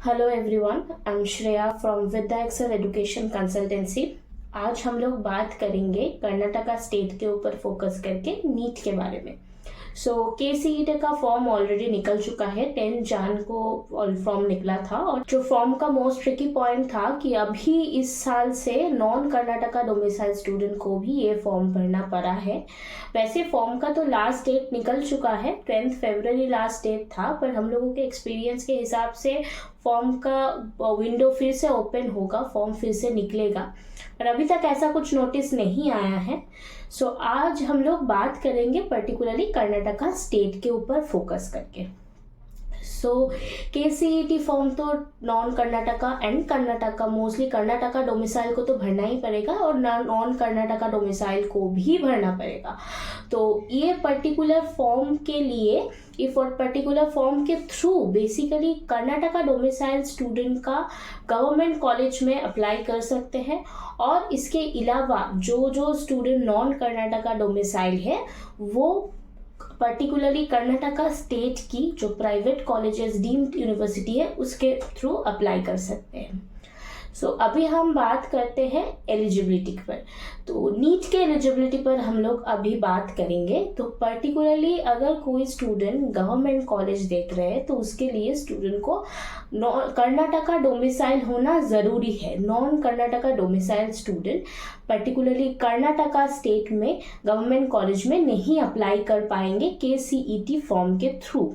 Hello everyone, I am Shreya from Vidya Excel Education Consultancy. आज हम लोग बात करेंगे कर्नाटका स्टेट के ऊपर फोकस करके नीट के बारे में। KCET का फॉर्म ऑलरेडी निकल चुका है। 10 जान को फॉर्म निकला था और जो फॉर्म का मोस्ट ट्रिकी पॉइंट था कि अभी इस साल से नॉन कर्नाटका डोमिसाइल स्टूडेंट को भी ये फॉर्म भरना पड़ा है। वैसे फॉर्म का तो लास्ट डेट निकल चुका है, 10 फरवरी लास्ट डेट था, पर हम लोगों के एक्सपीरियंस के हिसाब से फॉर्म का विंडो फिर से ओपन होगा, फॉर्म फिर से निकलेगा, पर अभी तक ऐसा कुछ नोटिस नहीं आया है। आज हम लोग बात करेंगे पर्टिकुलरली कर्नाटका स्टेट के ऊपर फोकस करके। KCET फॉर्म तो non Karnataka and Karnataka, mostly Karnataka domicile को तो भरना ही पड़ेगा और नॉन कर्नाटका डोमिसाइल को भी भरना पड़ेगा। तो ये पर्टिकुलर फॉर्म के लिए, पर्टिकुलर फॉर्म के through basically Karnataka domicile student का गवर्नमेंट कॉलेज में अप्लाई कर सकते हैं। और इसके अलावा जो स्टूडेंट नॉन कर्नाटका डोमिसाइल है वो पर्टिकुलरली कर्नाटका स्टेट की जो प्राइवेट कॉलेजेस डीम्ड यूनिवर्सिटी है उसके थ्रू अप्लाई कर सकते हैं। अभी हम बात करते हैं एलिजिबिलिटी पर। तो नीट के एलिजिबिलिटी पर हम लोग अभी बात करेंगे। तो पर्टिकुलरली अगर कोई स्टूडेंट गवर्नमेंट कॉलेज देख रहे हैं तो उसके लिए स्टूडेंट को कर्नाटका डोमिसाइल होना ज़रूरी है। Non Karnataka domicile student particularly Karnataka state में गवर्नमेंट कॉलेज में नहीं अप्लाई कर पाएंगे KCET फॉर्म के थ्रू।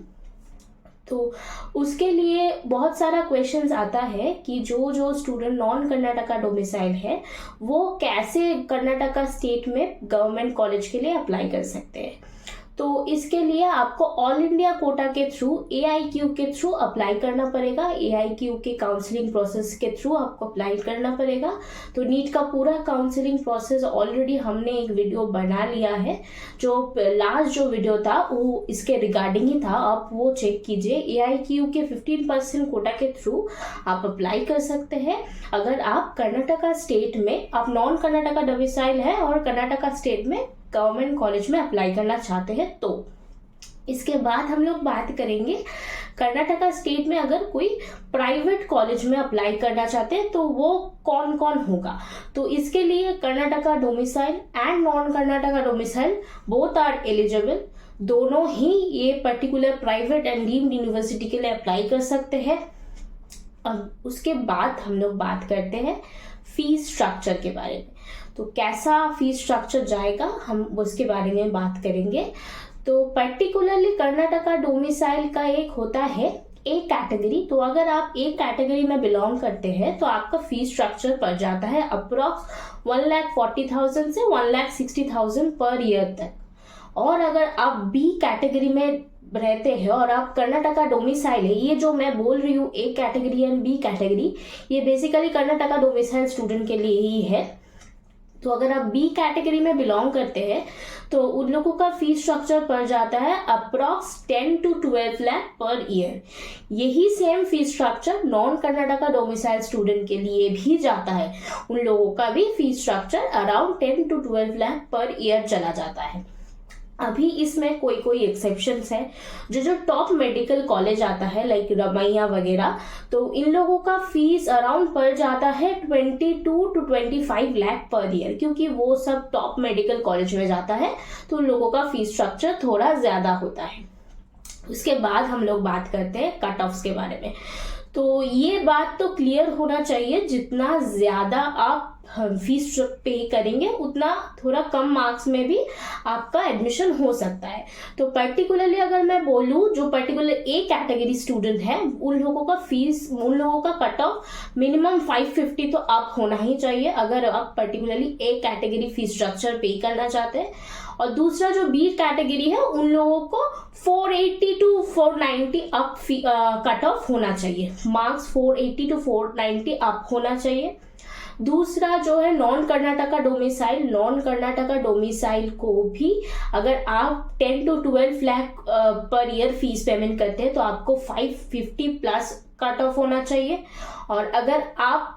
तो उसके लिए बहुत सारा क्वेश्चंस आता है कि जो स्टूडेंट नॉन कर्नाटका डोमिसाइल है वो कैसे कर्नाटका स्टेट में गवर्नमेंट कॉलेज के लिए अप्लाई कर सकते हैं। तो इसके लिए आपको ऑल इंडिया कोटा के थ्रू AIQ के थ्रू अप्लाई करना पड़ेगा। AIQ के काउंसलिंग प्रोसेस के थ्रू आपको अप्लाई करना पड़ेगा। तो नीट का पूरा काउंसलिंग प्रोसेस ऑलरेडी हमने एक वीडियो बना लिया है। जो लास्ट जो वीडियो था वो इसके रिगार्डिंग ही था, आप वो चेक कीजिए। AIQ के 15% कोटा के थ्रू आप अप्लाई कर सकते हैं अगर आप कर्नाटका स्टेट में, आप नॉन कर्नाटका डोमिसाइल है और कर्नाटका स्टेट में गवर्नमेंट कॉलेज में अप्लाई करना चाहते हैं। तो इसके बाद हम लोग बात करेंगे कर्नाटका स्टेट में अगर कोई प्राइवेट कॉलेज में अप्लाई करना चाहते हैं तो वो कौन कौन होगा। तो इसके लिए Karnataka domicile and non Karnataka domicile both are eligible. दोनों ही ये particular private and deemed university के लिए अप्लाई कर सकते हैं। अब उसके बाद हम लोग बात करते हैं फीस स्ट्रक्चर के बारे में। तो कैसा फीस स्ट्रक्चर जाएगा हम उसके बारे में बात करेंगे। तो पर्टिकुलरली कर्नाटका डोमिसाइल का एक होता है A कैटेगरी। तो अगर आप A कैटेगरी में बिलोंग करते हैं तो आपका फीस स्ट्रक्चर पड़ जाता है अप्रॉक्स 1,40,000 से 1,60,000 पर ईयर तक। और अगर आप B कैटेगरी में रहते हैं और आप कर्नाटका डोमिसाइल है, ये जो मैं बोल रही हूँ A category and B category, ये बेसिकली कर्नाटका डोमिसाइल स्टूडेंट के लिए ही है। तो अगर आप B कैटेगरी में बिलोंग करते हैं तो उन लोगों का फीस स्ट्रक्चर पड़ जाता है approx 10 to 12 lakh per year. यही same fees structure non Karnataka domicile student के लिए भी जाता है। उन लोगों का भी fees structure around 10 to 12 lakh per year चला जाता है। अभी इसमें कोई एक्सेप्शंस है। जो टॉप मेडिकल कॉलेज आता है लाइक रमैया वगैरह, तो इन लोगों का फीस अराउंड पड़ जाता है 22 to 25 लाख पर ईयर, क्योंकि वो सब टॉप मेडिकल कॉलेज में जाता है तो उन लोगों का फीस स्ट्रक्चर थोड़ा ज्यादा होता है। उसके बाद हम लोग बात करते हैं कट ऑफ्स के बारे में। तो ये बात तो क्लियर होना चाहिए, जितना ज्यादा आप फीस पे करेंगे उतना थोड़ा कम मार्क्स में भी आपका एडमिशन हो सकता है। तो पर्टिकुलरली अगर मैं बोलूँ, जो पर्टिकुलर A कैटेगरी स्टूडेंट है उन लोगों का फीस, उन लोगों का कट ऑफ मिनिमम 550 तो अप होना ही चाहिए अगर आप particularly A category fees structure पे करना चाहते हैं। और दूसरा जो B कैटेगरी है उन लोगों को 480 to 490 अप कट ऑफ होना चाहिए। मार्क्स 480 to 490 अप होना चाहिए। दूसरा जो है नॉन कर्नाटका डोमिसाइल को भी अगर आप 10 to 12 lakh per year fees payment करते हैं तो आपको 550 प्लस कट ऑफ होना चाहिए। और अगर आप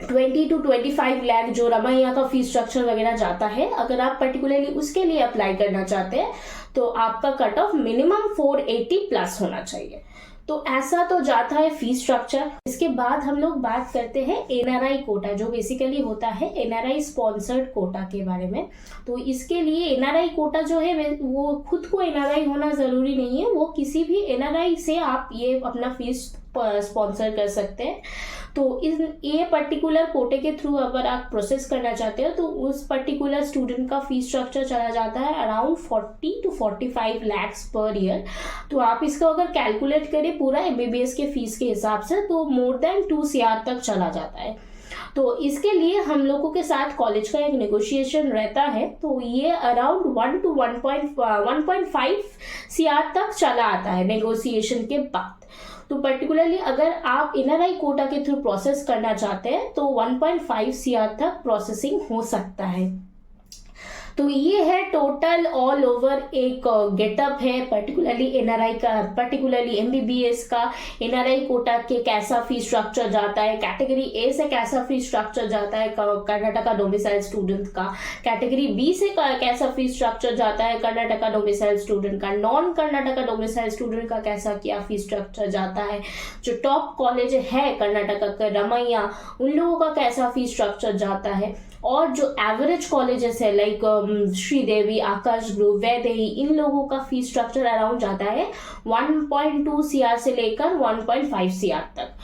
20 to 25 लाख जो रमैया का फीस स्ट्रक्चर वगैरह जाता है, अगर आप पर्टिकुलरली उसके लिए अप्लाई करना चाहते हैं तो आपका कट ऑफ मिनिमम 480 प्लस होना चाहिए। तो ऐसा तो जाता है फीस स्ट्रक्चर। इसके बाद हम लोग बात करते हैं एनआरआई कोटा, जो बेसिकली होता है एनआरआई स्पॉन्सर्ड कोटा के बारे में। तो इसके लिए एनआरआई कोटा जो है वो खुद को एनआरआई होना ज़रूरी नहीं है, वो किसी भी एनआरआई से आप ये अपना फीस स्पॉन्सर कर सकते हैं। तो ये पर्टिकुलर कोटे के थ्रू अगर आप प्रोसेस करना चाहते हो तो उस पर्टिकुलर स्टूडेंट का फीस स्ट्रक्चर चला जाता है around 40 to 45 lakhs per year. तो आप इसको अगर कैलकुलेट करें पूरा एमबीबीएस के फीस के हिसाब से तो मोर देन 2 CR तक चला जाता है। तो इसके लिए हम लोगों के साथ कॉलेज का एक नेगोशिएशन रहता है, तो ये अराउंड 1 to 1.5 CR तक चला आता है नेगोशिएशन के बाद। तो पर्टिकुलरली अगर आप एनआरआई कोटा के थ्रू प्रोसेस करना चाहते हैं तो 1.5 CR तक प्रोसेसिंग हो सकता है। तो ये है टोटल ऑल ओवर एक गेटअप है पर्टिकुलरली एनआरआई का, पर्टिकुलरली एमबीबीएस का एनआरआई कोटा के कैसा फीस स्ट्रक्चर जाता है, कैटेगरी ए से कैसा फीस स्ट्रक्चर जाता है कर्नाटका डोमिसाइल स्टूडेंट का, कैटेगरी बी से कैसा फीस स्ट्रक्चर जाता है कर्नाटका डोमिसाइल स्टूडेंट का, नॉन कर्नाटका डोमिसाइल स्टूडेंट का कैसा क्या फीस स्ट्रक्चर जाता है, जो टॉप कॉलेज है कर्नाटका का रमैया उन लोगों का कैसा फीस स्ट्रक्चर जाता है, और जो एवरेज कॉलेजेस है लाइक श्रीदेवी, आकाश ग्रुप, वैदेही, इन लोगों का फीस स्ट्रक्चर अराउंड जाता है 1.2 CR से लेकर 1.5 CR तक।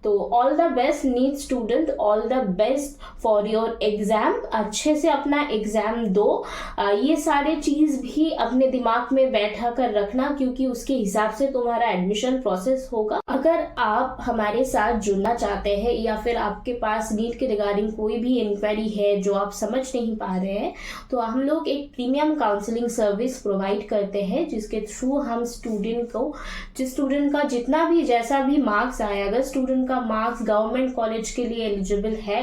तो all the best NEET student, all the best for your exam. अच्छे से अपना एग्जाम दो। ये सारे चीज़ भी अपने दिमाग में बैठा कर रखना, क्योंकि उसके हिसाब से तुम्हारा एडमिशन प्रोसेस होगा। अगर आप हमारे साथ जुड़ना चाहते हैं या फिर आपके पास नीट के रिगार्डिंग कोई भी इंक्वायरी है जो आप समझ नहीं पा रहे हैं, तो हम लोग एक प्रीमियम काउंसलिंग सर्विस प्रोवाइड करते हैं, जिसके थ्रू हम स्टूडेंट को, जिस स्टूडेंट का जितना भी जैसा भी मार्क्स आया, अगर स्टूडेंट का मार्क्स गवर्नमेंट कॉलेज के लिए एलिजिबल है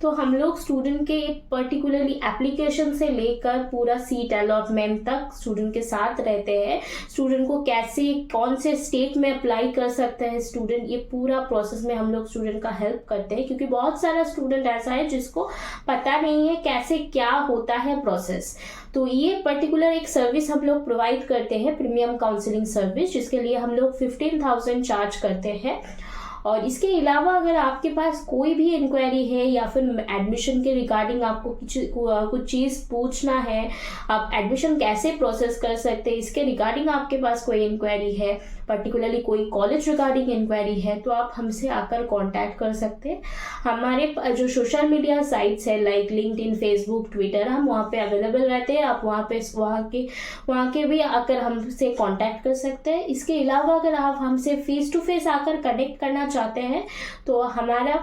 तो हम लोग स्टूडेंट के पर्टिकुलरली एप्लीकेशन से लेकर पूरा सीट अलॉटमेंट तक स्टूडेंट के साथ रहते हैं। स्टूडेंट को कैसे कौन से स्टेट में अप्लाई कर सकते हैं स्टूडेंट, ये पूरा प्रोसेस में हम लोग स्टूडेंट का हेल्प करते हैं, क्योंकि बहुत सारा स्टूडेंट ऐसा है जिसको पता नहीं है कैसे क्या होता है प्रोसेस। तो ये पर्टिकुलर एक सर्विस हम लोग प्रोवाइड करते हैं, प्रीमियम काउंसलिंग सर्विस, जिसके लिए हम लोग 15,000 चार्ज करते हैं। और इसके अलावा अगर आपके पास कोई भी इंक्वायरी है या फिर एडमिशन के रिगार्डिंग आपको कुछ चीज़ पूछना है, आप एडमिशन कैसे प्रोसेस कर सकते हैं, इसके रिगार्डिंग आपके पास कोई इंक्वायरी है, पर्टिकुलरली कोई कॉलेज रिगार्डिंग इंक्वायरी है, तो आप हमसे आकर कांटेक्ट कर सकते हैं। हमारे जो सोशल मीडिया साइट्स है लाइक लिंक्डइन, फेसबुक, ट्विटर, हम वहाँ पे अवेलेबल रहते हैं। आप वहाँ के भी आकर हमसे कांटेक्ट कर सकते हैं। इसके अलावा अगर आप हमसे फेस टू फेस आकर कनेक्ट करना चाहते हैं तो हमारा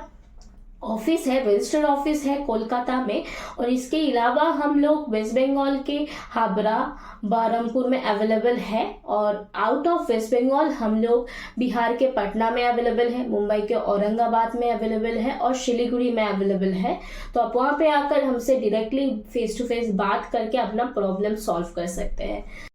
ऑफिस है, रजिस्टर्ड ऑफिस है कोलकाता में, और इसके अलावा हम लोग वेस्ट बंगाल के हावड़ा, बहरमपुर में अवेलेबल है, और आउट ऑफ वेस्ट बंगाल हम लोग बिहार के पटना में अवेलेबल है, मुंबई के औरंगाबाद में अवेलेबल है, और शिलीगुड़ी में अवेलेबल है। तो आप वहाँ पे आकर हमसे डायरेक्टली फेस टू फेस बात करके अपना प्रॉब्लम सॉल्व कर सकते हैं।